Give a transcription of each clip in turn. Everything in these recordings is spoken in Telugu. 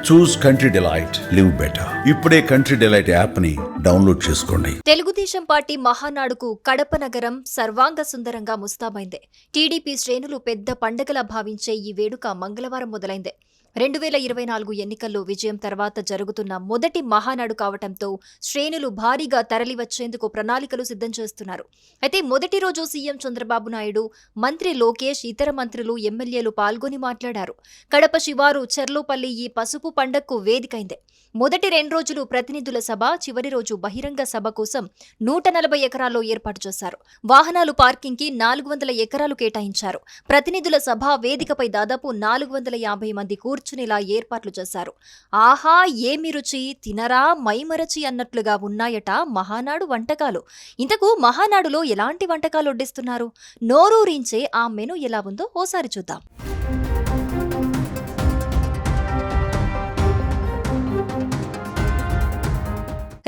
చూస్ కంట్రీ డిలైట్, లివ్ బెటర్. ఇప్పుడే కంట్రీ డిలైట్ యాప్ ని డౌన్లోడ్ చేసుకోండి. తెలుగుదేశం పార్టీ మహానాడుకు కడప నగరం సర్వాంగ సుందరంగా ముస్తాబైంది. టీడీపీ శ్రేణులు పెద్ద పండగలా భావించే ఈ వేడుక మంగళవారం మొదలైంది. 2024 ఎన్నికల్లో విజయం తర్వాత జరుగుతున్న మొదటి మహానాడు కావటంతో శ్రేణులు భారీగా తరలివచ్చేందుకు ప్రణాళికలు సిద్ధం చేస్తున్నారు. అయితే మొదటి రోజు సీఎం చంద్రబాబు నాయుడు, మంత్రి లోకేష్, ఇతర మంత్రులు, ఎమ్మెల్యేలు పాల్గొని మాట్లాడారు. కడప శివారు చెర్లోపల్లి ఈ పసుపు పండగకు వేదికైంది. మొదటి 2 రోజులు ప్రతినిధుల సభ, చివరి రోజు బహిరంగ సభ కోసం 140 ఎకరాల్లో ఏర్పాటు చేశారు. వాహనాలు పార్కింగ్ కి 400 ఎకరాలు కేటాయించారు. ప్రతినిధుల సభ వేదికపై దాదాపు 450 మంది కూర్చునేలా ఏర్పాట్లు చేశారు. ఆహా ఏమి రుచి, తినరా మైమరచి అన్నట్లుగా ఉన్నాయట మహానాడు వంటకాలు. ఇంతకు మహానాడులో ఎలాంటి వంటకాలు వడ్డిస్తున్నారు? నోరూరించే ఆ మెను ఎలా ఉందో ఓసారి చూద్దాం.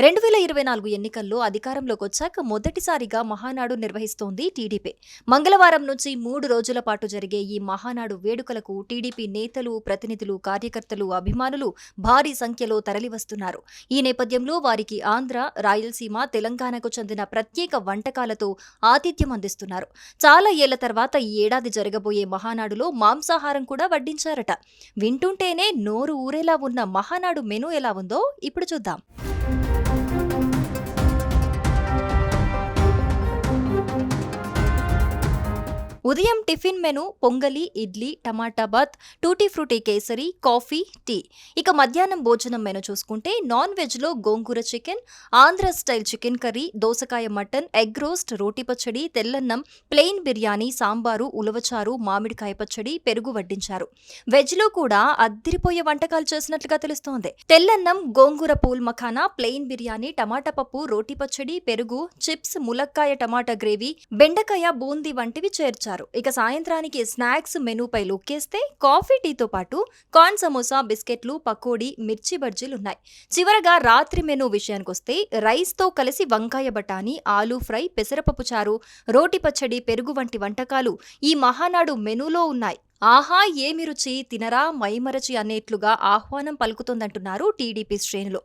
2024 ఎన్నికల్లో అధికారంలోకి వచ్చాక మొదటిసారిగా మహానాడు నిర్వహిస్తోంది టీడీపీ. మంగళవారం నుంచి 3 రోజుల పాటు జరిగే ఈ మహానాడు వేడుకలకు టీడీపీ నేతలు, ప్రతినిధులు, కార్యకర్తలు, అభిమానులు భారీ సంఖ్యలో తరలివస్తున్నారు. ఈ నేపథ్యంలో వారికి ఆంధ్ర, రాయలసీమ, తెలంగాణకు చెందిన ప్రత్యేక వంటకాలతో ఆతిథ్యం అందిస్తున్నారు. చాలా ఏళ్ల తర్వాత ఈ ఏడాది జరగబోయే మహానాడులో మాంసాహారం కూడా వడ్డించారట. వింటుంటేనే నోరు ఊరేలా ఉన్న మహానాడు మెనూ ఎలా ఉందో ఇప్పుడు చూద్దాం. ఉదయం టిఫిన్ మెను పొంగలి, idli, tomato bath, tutti frutti kesari, coffee, tea. ఇక మధ్యాహ్నం భోజనం మెను చూసుకుంటే నాన్ వెజ్ లో gongura chicken, Andhra style chicken curry, దోసకాయ మటన్, ఎగ్ రోస్ట్, రోటి పచ్చడి, తెల్లన్నం, ప్లెయిన్ బిర్యానీ, సాంబారు, ఉలవచారు, మామిడికాయ పచ్చడి, పెరుగు వడ్డించారు. వెజ్ లో కూడా అద్దిరిపోయే వంటకాలు చేసినట్లుగా తెలుస్తోంది. తెల్లన్నం, గోంగూర పూల్ మఖానా, ప్లెయిన్ బిర్యానీ, టమాటా పప్పు, రోటి పచ్చడి, పెరుగు, చిప్స్, ములక్కాయ టమాటా గ్రేవీ, బెండకాయ బూందీ వంటివి చేర్చారు. ఇక సాయంత్రానికి స్నాక్స్ మెనూపై లుక్కేస్తే కాఫీ, టీతో పాటు కార్న్ సమోసా, బిస్కెట్లు, పకోడీ, మిర్చి బజ్జీలున్నాయి. చివరగా రాత్రి మెనూ విషయానికొస్తే రైస్తో కలిసి వంకాయ బఠానీ, ఆలూ ఫ్రై, పెసరపప్పు చారు, రోటి పచ్చడి, పెరుగు వంటి వంటకాలు ఈ మహానాడు మెనూలో ఉన్నాయి. ఆహా ఏమి రుచి, తినరా మైమరచి అనేట్లుగా ఆహ్వానం పలుకుతోందంటున్నారు టీడీపీ శ్రేణులు.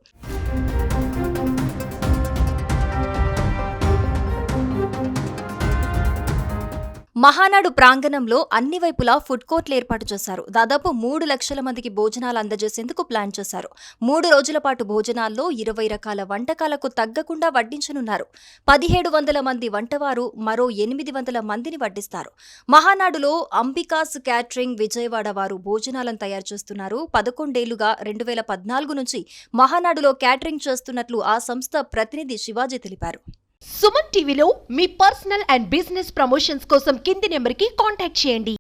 మహానాడు ప్రాంగణంలో అన్ని వైపులా ఫుడ్ కోర్ట్లు ఏర్పాటు చేశారు. దాదాపు 3 లక్షల మందికి భోజనాలు అందజేసేందుకు ప్లాన్ చేశారు. 3 రోజుల పాటు భోజనాల్లో 20 రకాల వంటకాలకు తగ్గకుండా వడ్డించనున్నారు. 1700 మంది వంటవారు మరో 800 మందిని వడ్డిస్తారు. మహానాడులో అంబికాస్ క్యాటరింగ్ విజయవాడ వారు భోజనాలను తయారు చేస్తున్నారు. 11 ఏళ్లుగా 2014 నుంచి మహానాడులో క్యాటరింగ్ చేస్తున్నట్లు ఆ సంస్థ ప్రతినిధి శివాజీ తెలిపారు. సుమన్ టీవీలో మీ పర్సనల్ అండ్ బిజినెస్ ప్రమోషన్స్ కోసం కింది నెంబర్కి కాంటాక్ట్ చేయండి.